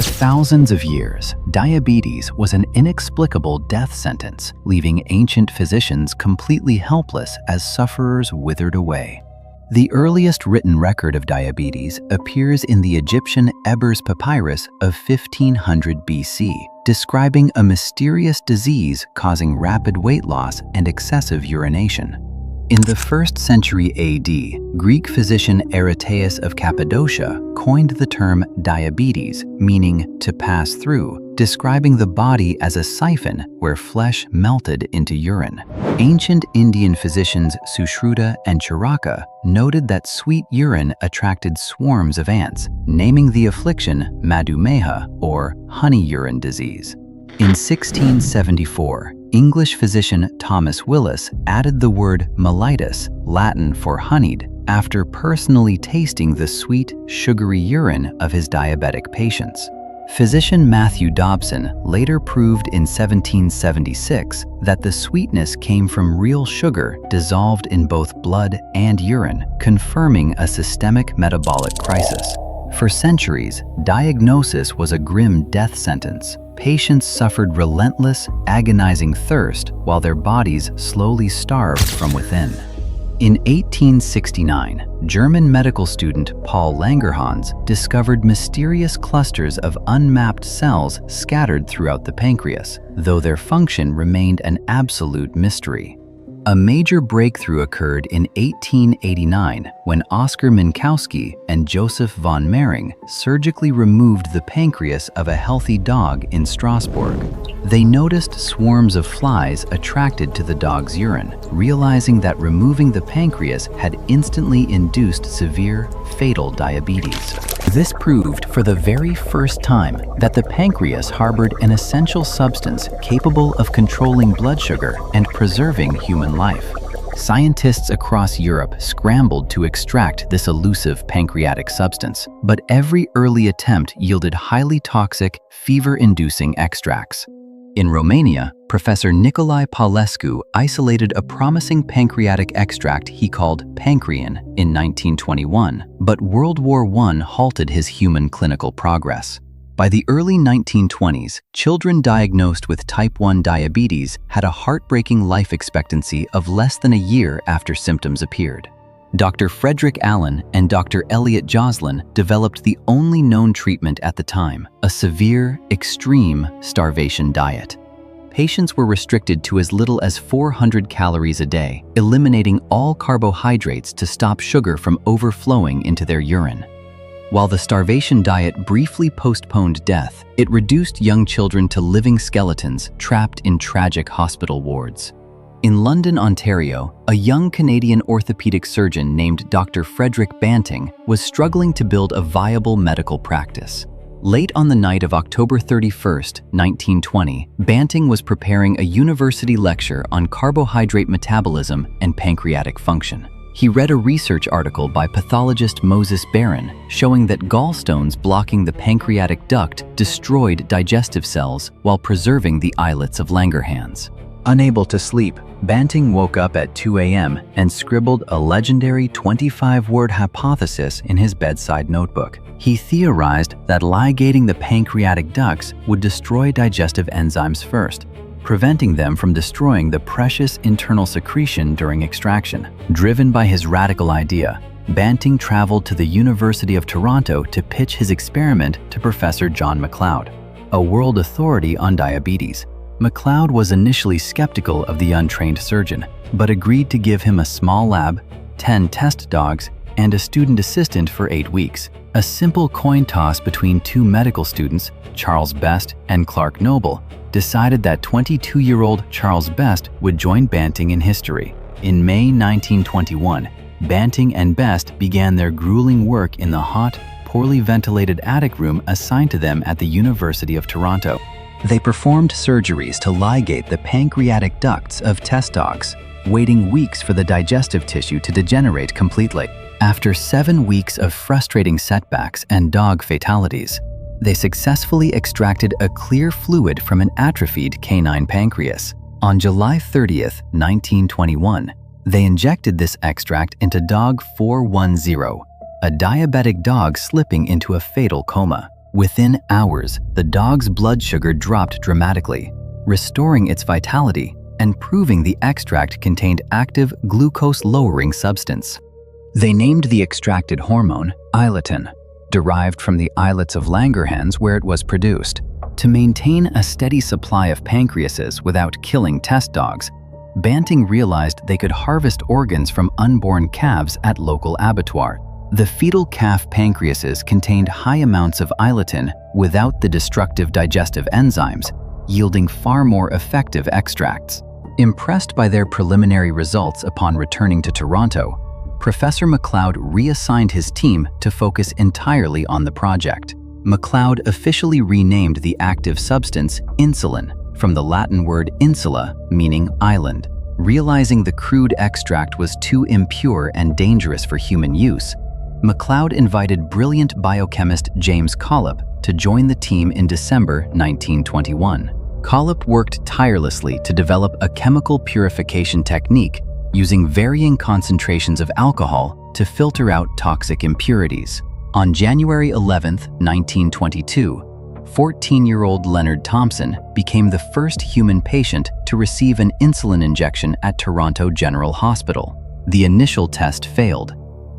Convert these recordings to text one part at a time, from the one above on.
thousands of years, diabetes was an inexplicable death sentence, leaving ancient physicians completely helpless as sufferers withered away. The earliest written record of diabetes appears in the Egyptian Ebers Papyrus of 1500 BC, describing a mysterious disease causing rapid weight loss and excessive urination. In the 1st century AD, Greek physician Aretaeus of Cappadocia coined the term diabetes, meaning to pass through, describing the body as a siphon where flesh melted into urine. Ancient Indian physicians Sushruta and Charaka noted that sweet urine attracted swarms of ants, naming the affliction Madhumeha, or honey urine disease. In 1674, English physician Thomas Willis added the word mellitus, Latin for honeyed, after personally tasting the sweet, sugary urine of his diabetic patients. Physician Matthew Dobson later proved in 1776 that the sweetness came from real sugar dissolved in both blood and urine, confirming a systemic metabolic crisis. For centuries, diagnosis was a grim death sentence. Patients suffered relentless, agonizing thirst while their bodies slowly starved from within. In 1869, German medical student Paul Langerhans discovered mysterious clusters of unmapped cells scattered throughout the pancreas, though their function remained an absolute mystery. A major breakthrough occurred in 1889 when Oskar Minkowski and Joseph von Mering surgically removed the pancreas of a healthy dog in Strasbourg. They noticed swarms of flies attracted to the dog's urine, realizing that removing the pancreas had instantly induced severe, fatal diabetes. This proved for the very first time that the pancreas harbored an essential substance capable of controlling blood sugar and preserving human life. Scientists across Europe scrambled to extract this elusive pancreatic substance, but every early attempt yielded highly toxic, fever-inducing extracts. In Romania, Professor Nicolae Paulescu isolated a promising pancreatic extract he called pancrean in 1921, but World War I halted his human clinical progress. By the early 1920s, children diagnosed with type 1 diabetes had a heartbreaking life expectancy of less than a year after symptoms appeared. Dr. Frederick Allen and Dr. Elliot Joslin developed the only known treatment at the time, a severe, extreme starvation diet. Patients were restricted to as little as 400 calories a day, eliminating all carbohydrates to stop sugar from overflowing into their urine. While the starvation diet briefly postponed death, it reduced young children to living skeletons trapped in tragic hospital wards. In London, Ontario, a young Canadian orthopedic surgeon named Dr. Frederick Banting was struggling to build a viable medical practice. Late on the night of October 31, 1920, Banting was preparing a university lecture on carbohydrate metabolism and pancreatic function. He read a research article by pathologist Moses Barron showing that gallstones blocking the pancreatic duct destroyed digestive cells while preserving the islets of Langerhans. Unable to sleep, Banting woke up at 2 a.m. and scribbled a legendary 25-word hypothesis in his bedside notebook. He theorized that ligating the pancreatic ducts would destroy digestive enzymes first, preventing them from destroying the precious internal secretion during extraction. Driven by his radical idea, Banting traveled to the University of Toronto to pitch his experiment to Professor John MacLeod, a world authority on diabetes. MacLeod was initially skeptical of the untrained surgeon, but agreed to give him a small lab, 10 test dogs, and a student assistant for 8 weeks. A simple coin toss between two medical students, Charles Best and Clark Noble, decided that 22-year-old Charles Best would join Banting in history. In May 1921, Banting and Best began their grueling work in the hot, poorly ventilated attic room assigned to them at the University of Toronto. They performed surgeries to ligate the pancreatic ducts of test dogs, waiting weeks for the digestive tissue to degenerate completely. After 7 weeks of frustrating setbacks and dog fatalities, they successfully extracted a clear fluid from an atrophied canine pancreas. On July 30th, 1921, they injected this extract into dog 410, a diabetic dog slipping into a fatal coma. Within hours, the dog's blood sugar dropped dramatically, restoring its vitality and proving the extract contained active glucose-lowering substance. They named the extracted hormone iletin, derived from the islets of Langerhans where it was produced. To maintain a steady supply of pancreases without killing test dogs, Banting realized they could harvest organs from unborn calves at local abattoirs. The fetal calf pancreases contained high amounts of iletin without the destructive digestive enzymes, yielding far more effective extracts. Impressed by their preliminary results upon returning to Toronto, Professor MacLeod reassigned his team to focus entirely on the project. MacLeod officially renamed the active substance insulin, from the Latin word insula, meaning island. Realizing the crude extract was too impure and dangerous for human use, MacLeod invited brilliant biochemist James Collip to join the team in December 1921. Collip worked tirelessly to develop a chemical purification technique using varying concentrations of alcohol to filter out toxic impurities. On January 11, 1922, 14-year-old Leonard Thompson became the first human patient to receive an insulin injection at Toronto General Hospital. The initial test failed.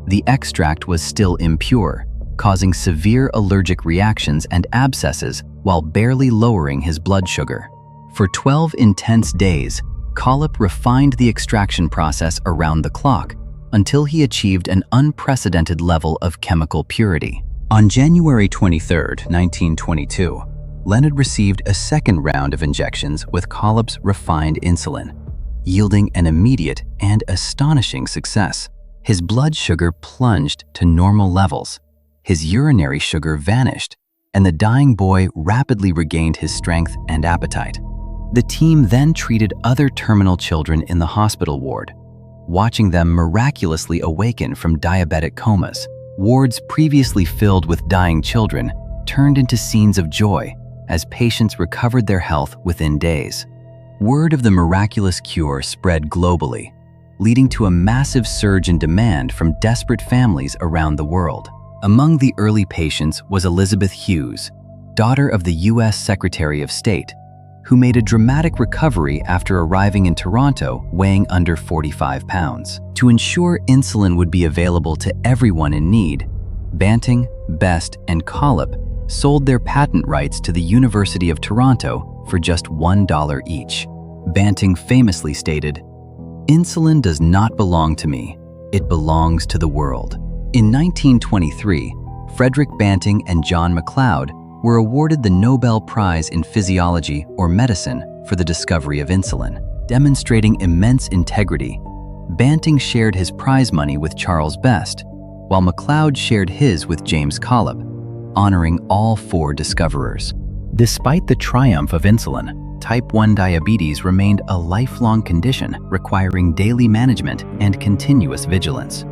The extract was still impure, causing severe allergic reactions and abscesses while barely lowering his blood sugar. For 12 intense days, Collip refined the extraction process around the clock until he achieved an unprecedented level of chemical purity. On January 23, 1922, Leonard received a second round of injections with Collip's refined insulin, yielding an immediate and astonishing success. His blood sugar plunged to normal levels, his urinary sugar vanished, and the dying boy rapidly regained his strength and appetite. The team then treated other terminal children in the hospital ward, watching them miraculously awaken from diabetic comas. Wards previously filled with dying children turned into scenes of joy as patients recovered their health within days. Word of the miraculous cure spread globally, leading to a massive surge in demand from desperate families around the world. Among the early patients was Elizabeth Hughes, daughter of the U.S. Secretary of State, who made a dramatic recovery after arriving in Toronto weighing under 45 pounds. To ensure insulin would be available to everyone in need, Banting, Best, and Collip sold their patent rights to the University of Toronto for just $1 each. Banting famously stated, "Insulin does not belong to me, it belongs to the world." In 1923, Frederick Banting and John MacLeod were awarded the Nobel Prize in Physiology or Medicine for the discovery of insulin. Demonstrating immense integrity, Banting shared his prize money with Charles Best, while MacLeod shared his with James Collip, honoring all four discoverers. Despite the triumph of insulin, type 1 diabetes remained a lifelong condition requiring daily management and continuous vigilance.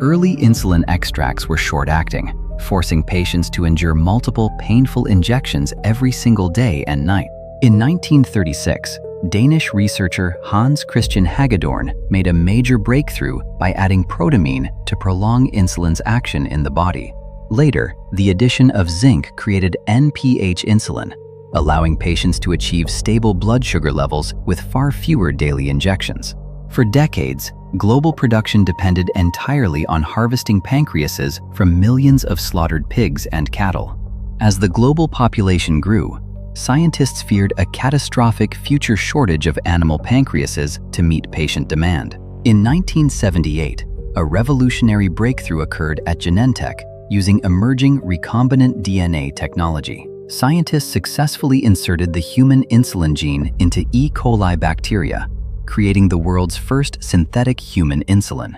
Early insulin extracts were short-acting, forcing patients to endure multiple painful injections every single day and night. In 1936, Danish researcher Hans Christian Hagedorn made a major breakthrough by adding protamine to prolong insulin's action in the body. Later, the addition of zinc created NPH insulin, allowing patients to achieve stable blood sugar levels with far fewer daily injections. For decades, global production depended entirely on harvesting pancreases from millions of slaughtered pigs and cattle. As the global population grew, scientists feared a catastrophic future shortage of animal pancreases to meet patient demand. In 1978, a revolutionary breakthrough occurred at Genentech using emerging recombinant DNA technology. Scientists successfully inserted the human insulin gene into E. coli bacteria, creating the world's first synthetic human insulin.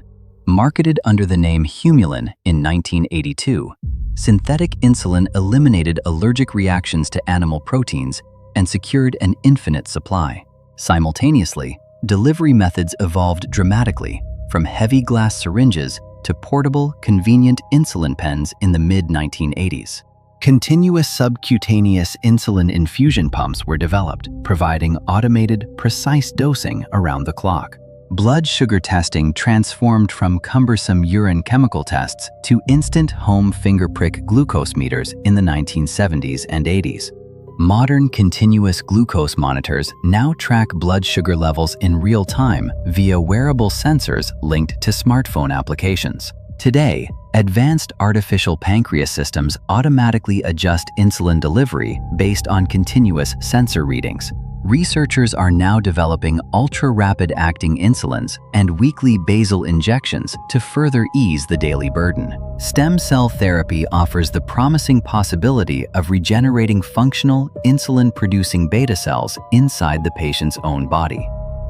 Marketed under the name Humulin in 1982, synthetic insulin eliminated allergic reactions to animal proteins and secured an infinite supply. Simultaneously, delivery methods evolved dramatically, from heavy glass syringes to portable, convenient insulin pens in the mid-1980s. Continuous subcutaneous insulin infusion pumps were developed, providing automated, precise dosing around the clock. blood sugar testing transformed from cumbersome urine chemical tests to instant home finger prick glucose meters in the 1970s and 80s. Modern continuous glucose monitors now track blood sugar levels in real time via wearable sensors linked to smartphone applications. Today, advanced artificial pancreas systems automatically adjust insulin delivery based on continuous sensor readings. Researchers are now developing ultra-rapid acting insulins and weekly basal injections to further ease the daily burden. Stem cell therapy offers the promising possibility of regenerating functional, insulin-producing beta cells inside the patient's own body.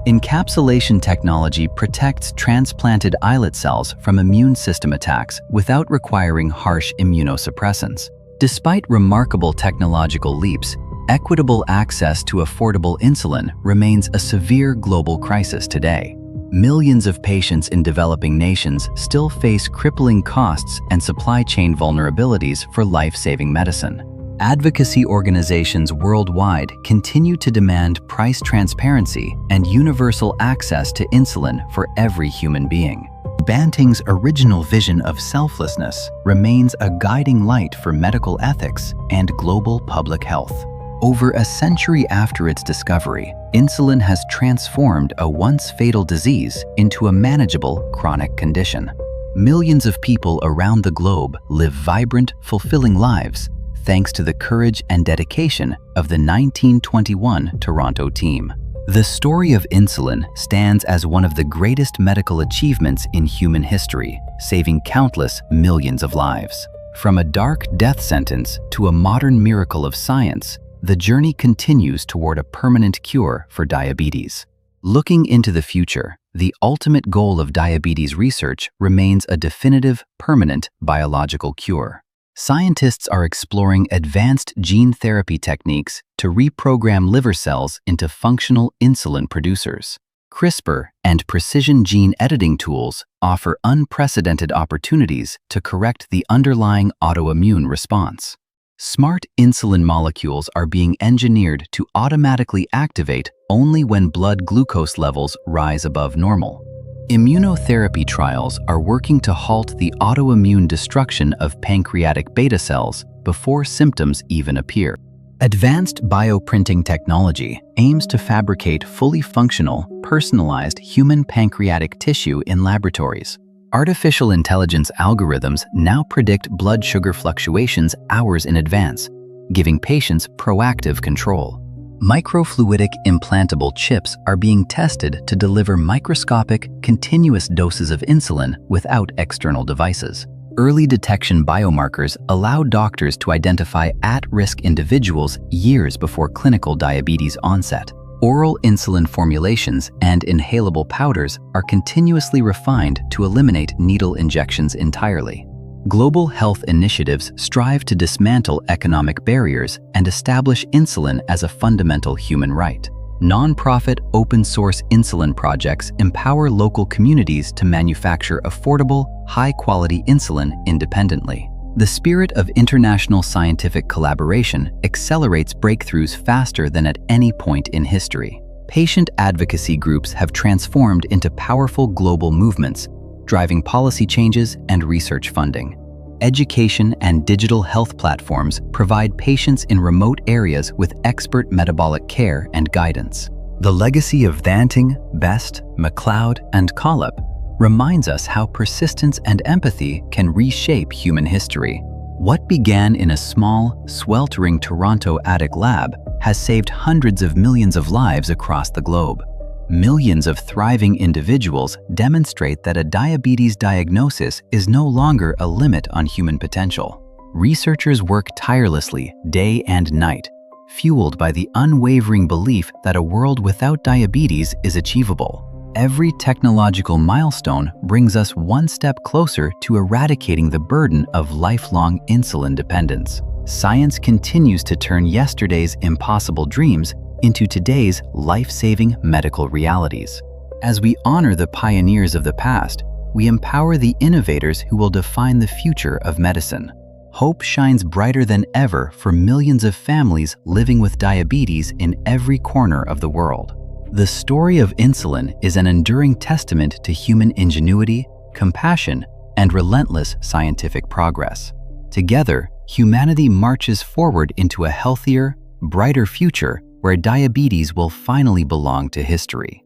Encapsulation technology protects transplanted islet cells from immune system attacks without requiring harsh immunosuppressants. Despite remarkable technological leaps, equitable access to affordable insulin remains a severe global crisis today. Millions of patients in developing nations still face crippling costs and supply chain vulnerabilities for life-saving medicine. Advocacy organizations worldwide continue to demand price transparency and universal access to insulin for every human being. Banting's original vision of selflessness remains a guiding light for medical ethics and global public health. Over a century after its discovery, insulin has transformed a once fatal disease into a manageable chronic condition. Millions of people around the globe live vibrant, fulfilling lives thanks to the courage and dedication of the 1921 Toronto team. The story of insulin stands as one of the greatest medical achievements in human history, saving countless millions of lives. From a dark death sentence to a modern miracle of science, the journey continues toward a permanent cure for diabetes. Looking into the future, the ultimate goal of diabetes research remains a definitive, permanent biological cure. Scientists are exploring advanced gene therapy techniques to reprogram liver cells into functional insulin producers. CRISPR and precision gene editing tools offer unprecedented opportunities to correct the underlying autoimmune response. Smart insulin molecules are being engineered to automatically activate only when blood glucose levels rise above normal. Immunotherapy trials are working to halt the autoimmune destruction of pancreatic beta cells before symptoms even appear. Advanced bioprinting technology aims to fabricate fully functional, personalized human pancreatic tissue in laboratories. Artificial intelligence algorithms now predict blood sugar fluctuations hours in advance, giving patients proactive control. Microfluidic implantable chips are being tested to deliver microscopic, continuous doses of insulin without external devices. Early detection biomarkers allow doctors to identify at-risk individuals years before clinical diabetes onset. Oral insulin formulations and inhalable powders are continuously refined to eliminate needle injections entirely. Global health initiatives strive to dismantle economic barriers and establish insulin as a fundamental human right. Nonprofit open-source insulin projects empower local communities to manufacture affordable, high-quality insulin independently. The spirit of international scientific collaboration accelerates breakthroughs faster than at any point in history. Patient advocacy groups have transformed into powerful global movements, driving policy changes and research funding. Education and digital health platforms provide patients in remote areas with expert metabolic care and guidance. The legacy of Banting, Best, MacLeod, and Collip reminds us how persistence and empathy can reshape human history. What began in a small, sweltering Toronto attic lab has saved hundreds of millions of lives across the globe. Millions of thriving individuals demonstrate that a diabetes diagnosis is no longer a limit on human potential. Researchers work tirelessly day and night, fueled by the unwavering belief that a world without diabetes is achievable. Every technological milestone brings us one step closer to eradicating the burden of lifelong insulin dependence. Science continues to turn yesterday's impossible dreams into today's life-saving medical realities. As we honor the pioneers of the past, we empower the innovators who will define the future of medicine. Hope shines brighter than ever for millions of families living with diabetes in every corner of the world. The story of insulin is an enduring testament to human ingenuity, compassion, and relentless scientific progress. Together, humanity marches forward into a healthier, brighter future where diabetes will finally belong to history.